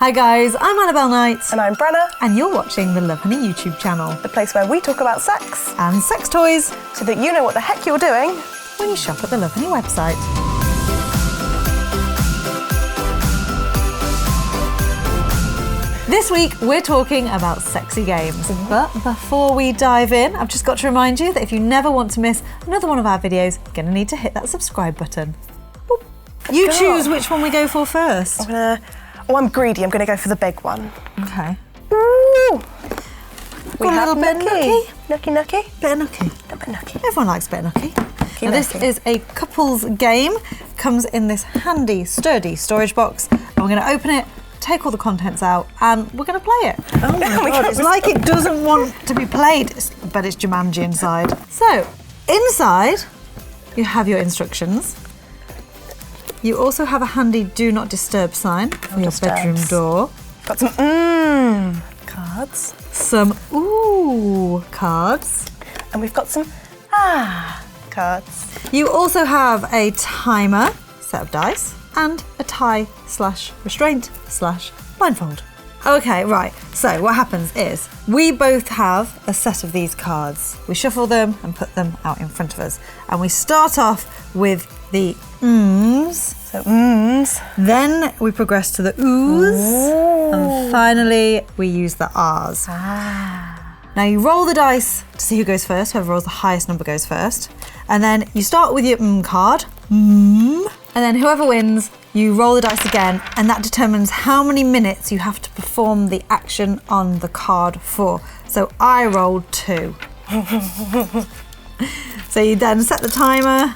Hi guys, I'm Annabelle Knight. And I'm Brenna. And you're watching the Lovehoney YouTube channel. The place where we talk about sex. And sex toys. So that you know what the heck you're doing when you shop at the Lovehoney website. This week, we're talking about sexy games. But before we dive in, I've just got to remind you that if you never want to miss another one of our videos, you're going to need to hit that subscribe button. Boop. You choose which one we go for first. I'm greedy. I'm going to go for the big one. Okay. Ooh. We have a bit of nookie. Nookie. Bit of nookie. A bit of nookie. Everyone likes a bit of nookie. Now this is a couples game. Comes in this handy, sturdy storage box. And we're going to open it, take all the contents out, and we're going to play it. Oh my God, it's like it doesn't want to be played, but it's Jumanji inside. So, inside, you have your instructions. You also have a handy do not disturb sign for your bedroom door. Got some cards. Some cards. And we've got some cards. You also have a timer, set of dice, and a tie/restraint/blindfold. Okay, right, so what happens is we both have a set of these cards. We shuffle them and put them out in front of us. And we start off with the So Then we progress to the oohs. And finally we use the ahs. Now you roll the dice to see who goes first. Whoever rolls the highest number goes first. And then you start with your card. And then whoever wins, you roll the dice again, and that determines how many minutes you have to perform the action on the card for. So I rolled 2. So you then set the timer.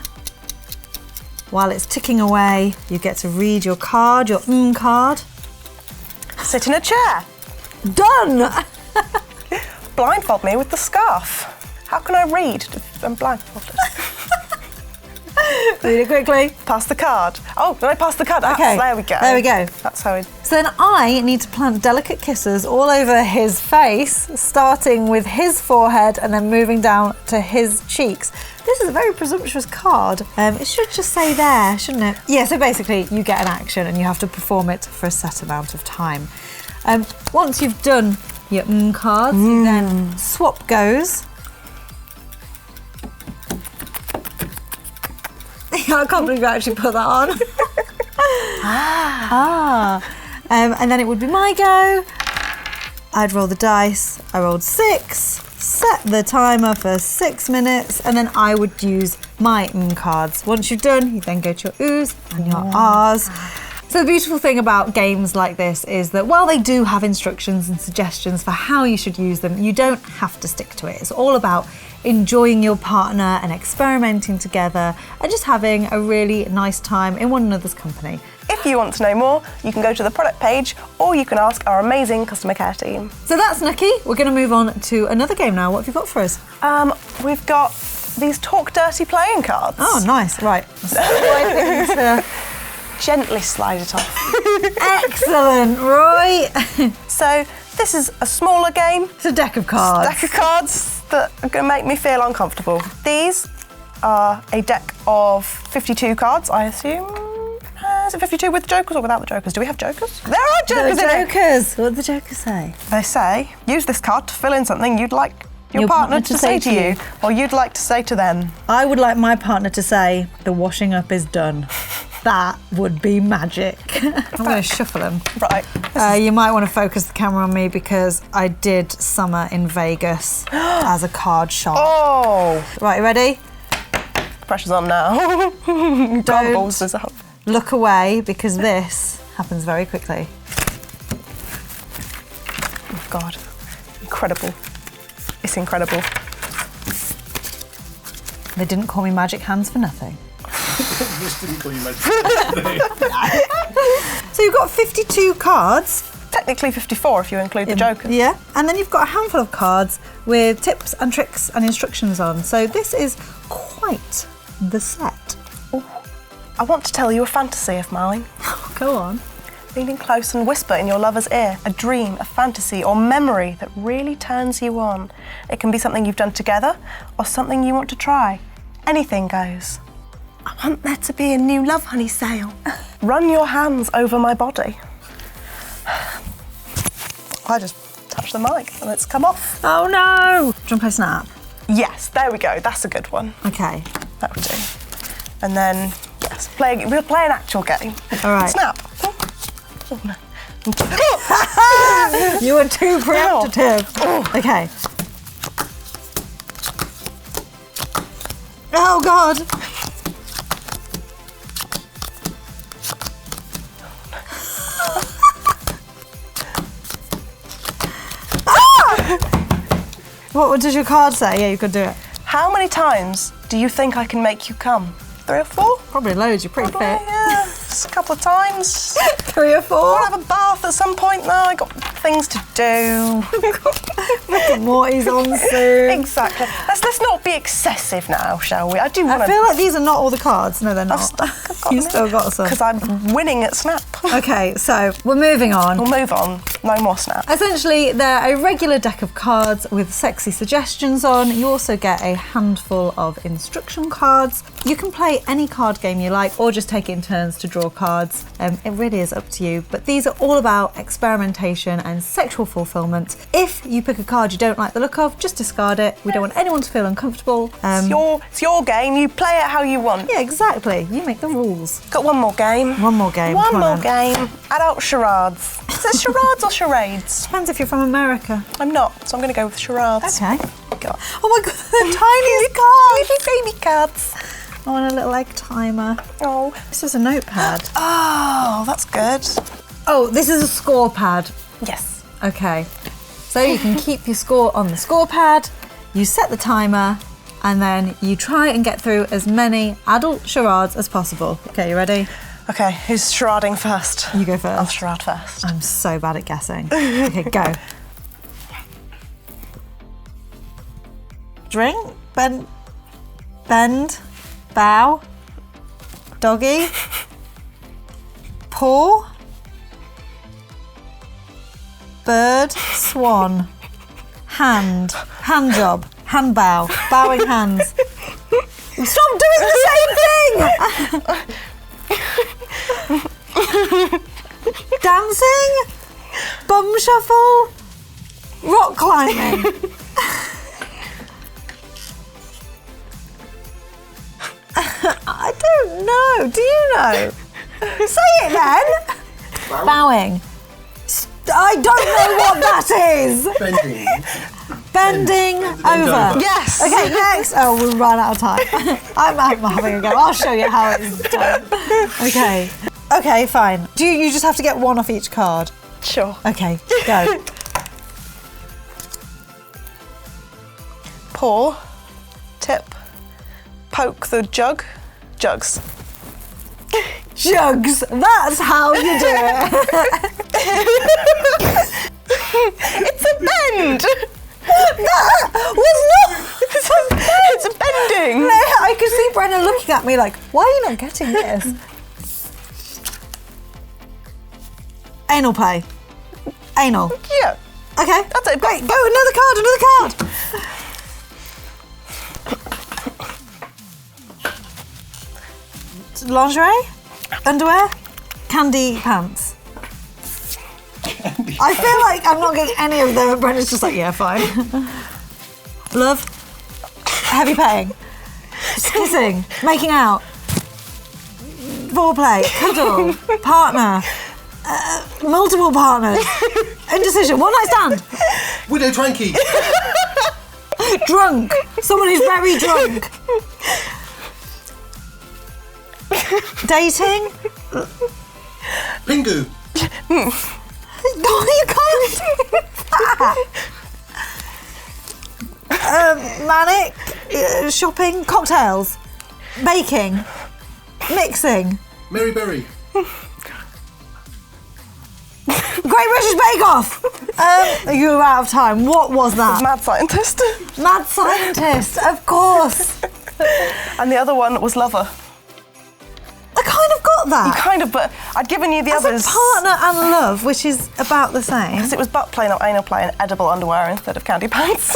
While it's ticking away, you get to read your card, your card. Sit in a chair. Done! Blindfold me with the scarf. How can I read if I'm blindfolded? Read it quickly. Pass the card. Oh, did I pass the card? Okay. There we go. There we go. That's how So then I need to plant delicate kisses all over his face, starting with his forehead and then moving down to his cheeks. This is a very presumptuous card. It should just say there, shouldn't it? Yeah, so basically you get an action and you have to perform it for a set amount of time. Once you've done your cards, you then swap goes. I can't believe you actually put that on. And then it would be my go. I'd roll the dice. I rolled 6, set the timer for 6 minutes, and then I would use my cards. Once you've done, you then go to your oohs and your ahs. So the beautiful thing about games like this is that while they do have instructions and suggestions for how you should use them, you don't have to stick to it. It's all about enjoying your partner and experimenting together and just having a really nice time in one another's company. If you want to know more, you can go to the product page or you can ask our amazing customer care team. So that's Nookie. We're going to move on to another game now. What have you got for us? We've got these Talk Dirty playing cards. Oh, nice. Right. Gently slide it off. Excellent, right. So this is a smaller game. It's a deck of cards. Deck of cards that are going to make me feel uncomfortable. These are a deck of 52 cards, I assume. Is it 52 with the jokers or without the jokers? Do we have jokers? There are jokers in it. Jokers. What do the jokers say? They say, use this card to fill in something you'd like your partner to say to you, or you'd like to say to them. I would like my partner to say, the washing up is done. That would be magic. I'm going to shuffle them. Right. You might want to focus the camera on me because I did summer in Vegas as a card shop. Oh! Right, you ready? Pressure's on now. Grumbles is up. Look away because this happens very quickly. Oh God, incredible. It's incredible. They didn't call me Magic Hands for nothing. So you've got 52 cards. Technically 54 if you include the jokers. Yeah, and then you've got a handful of cards with tips and tricks and instructions on. So this is quite the set. Ooh. I want to tell you a fantasy of mine. Go on. Lean in close and whisper in your lover's ear a dream, a fantasy or memory that really turns you on. It can be something you've done together or something you want to try. Anything goes. I want there to be a new Lovehoney sale. Run your hands over my body. I just touched the mic and it's come off. Oh no! Do you want to play Snap? Yes, there we go. That's a good one. Okay. That would do. And then, yes, we'll play an actual game. All right. Snap. Oh, no. You were too preemptive. Okay. Oh God. What does your card say? Yeah, you could do it. How many times do you think I can make you come? 3 or 4? Probably loads, you're pretty Probably, fit. yeah, just a couple of times. 3 or 4? I'll have a bath at some point now. I got things to do. Rick and Morty's on soon. Exactly. Let's not be excessive now, shall we? I do want I to. feel like these are not all the cards. No, they're not. You still got some. Because I'm winning at Snap. Okay, so we're moving on. We'll move on. No more Snap. Essentially, they're a regular deck of cards with sexy suggestions on. You also get a handful of instruction cards. You can play any card game you like or just take it in turns to draw cards. It really is up to you. But these are all about experimentation and sexual fulfillment. If you pick a card you don't like the look of, just discard it. We don't want anyone to feel uncomfortable. It's your game. You play it how you want. Yeah, exactly. You make the rules. Got one more game. One more game. One Come on more then. game. Adult charades. Is it charades or charades? Depends if you're from America. I'm not, so I'm going to go with charades. Okay. God. Oh my God, the tiniest cards. Baby cards. I want a little egg timer. Oh. This is a notepad. Oh, that's good. Oh, this is a score pad. Yes. Okay. So you can keep your score on the score pad, you set the timer, and then you try and get through as many adult charades as possible. Okay, you ready? Okay, who's charading first? You go first. I'll charade first. I'm so bad at guessing. Okay, go. Drink, bend, bow, doggy, paw, bird, swan, hand job, hand bow, bowing hands. Stop doing the same thing! Dancing, bum shuffle, rock climbing. I don't know. Do you know? Say it then. Bowing. I don't know what that is. Bending over. Yes. Okay, next. Oh, we'll run out of time. I'm having a go. I'll show you how it's done. Okay. Okay, fine. You just have to get one off each card? Sure. Okay, go. Paw, tip, poke the jugs. Jugs. That's how you do it. It's a bend. That was not. It's a bending. No, I could see Brennan looking at me like, why are you not getting this? Anal play. Anal. Yeah. Okay. That's it. Great. Go, another card. Lingerie? Underwear? Candy pants? I feel like I'm not getting any of them and Brendan's just like, yeah, fine. Love? Heavy petting? Kissing? Making out? Foreplay? Cuddle? Partner? Multiple partners? Indecision? One night stand? Widow Tranky. Drunk? Someone who's very drunk? Dating? Pingu. No, you can't do that. Manic, shopping, cocktails, baking, mixing, Mary Berry. Great British Bake Off. You were out of time. What was that? Mad scientist. Mad Scientist, of course. And the other one was lover. I kind of got that. You kind of, but I'd given you the As others. a partner and love, which is about the same. Because it was butt play, not anal play, and edible underwear instead of candy pants.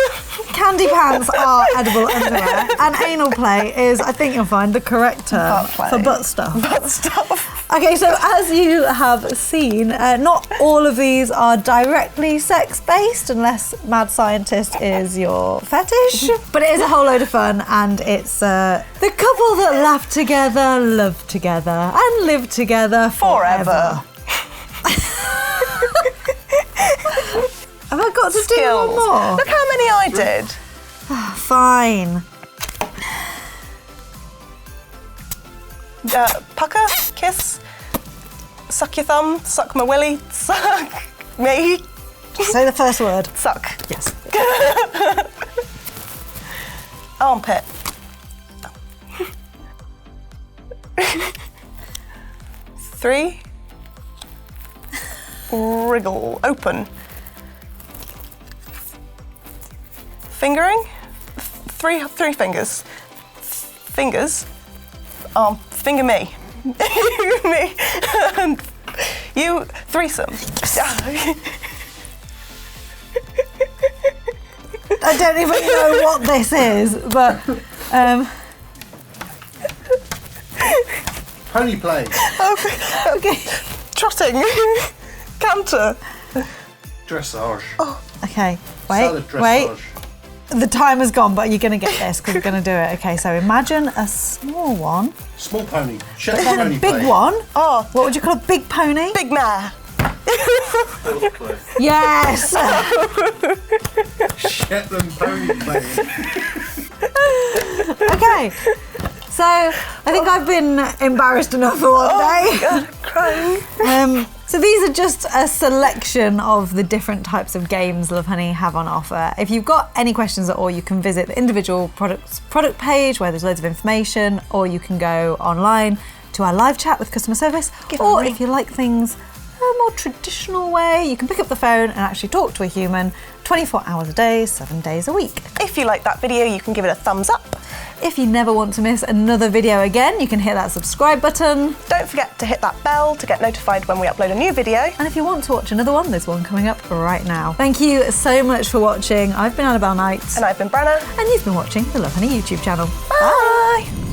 Candy pants are edible underwear, and anal play is, I think you'll find, the correct term Butt play. for butt stuff. Butt stuff. Okay, so as you have seen, not all of these are directly sex-based, unless Mad Scientist is your fetish. But it is a whole load of fun, and it's the couple that laugh together, love together, and live together forever. Have I got to do one more? Look how many I did. Fine. Pucker, kiss, suck your thumb, suck my willy, suck me. Say the first word. Suck. Yes. Armpit. Three. Wriggle. Open. Fingering. Three fingers. Fingers. Finger me. Me. And you threesome. I don't even know what this is, but Pony play. okay. Trotting. Canter. Dressage. Okay. Salad Wait. dressage. The time has gone, but you're going to get this because we're going to do it. Okay, so imagine a small one, Small pony. then Shetland a pony big play. one. Oh, What would you call a big pony? big mare. Yes. Shetland pony play. Okay. So I think I've been embarrassed enough for one day. God, I'm crying. So these are just a selection of the different types of games Lovehoney have on offer. If you've got any questions at all, you can visit the individual product page where there's loads of information, or you can go online to our live chat with customer service. Or if you like things a more traditional way, you can pick up the phone and actually talk to a human 24 hours a day, 7 days a week. If you like that video, you can give it a thumbs up. If you never want to miss another video again, you can hit that subscribe button. Don't forget to hit that bell to get notified when we upload a new video. And if you want to watch another one, there's one coming up right now. Thank you so much for watching. I've been Annabelle Knight. And I've been Brenna. And you've been watching the Lovehoney YouTube channel. Bye.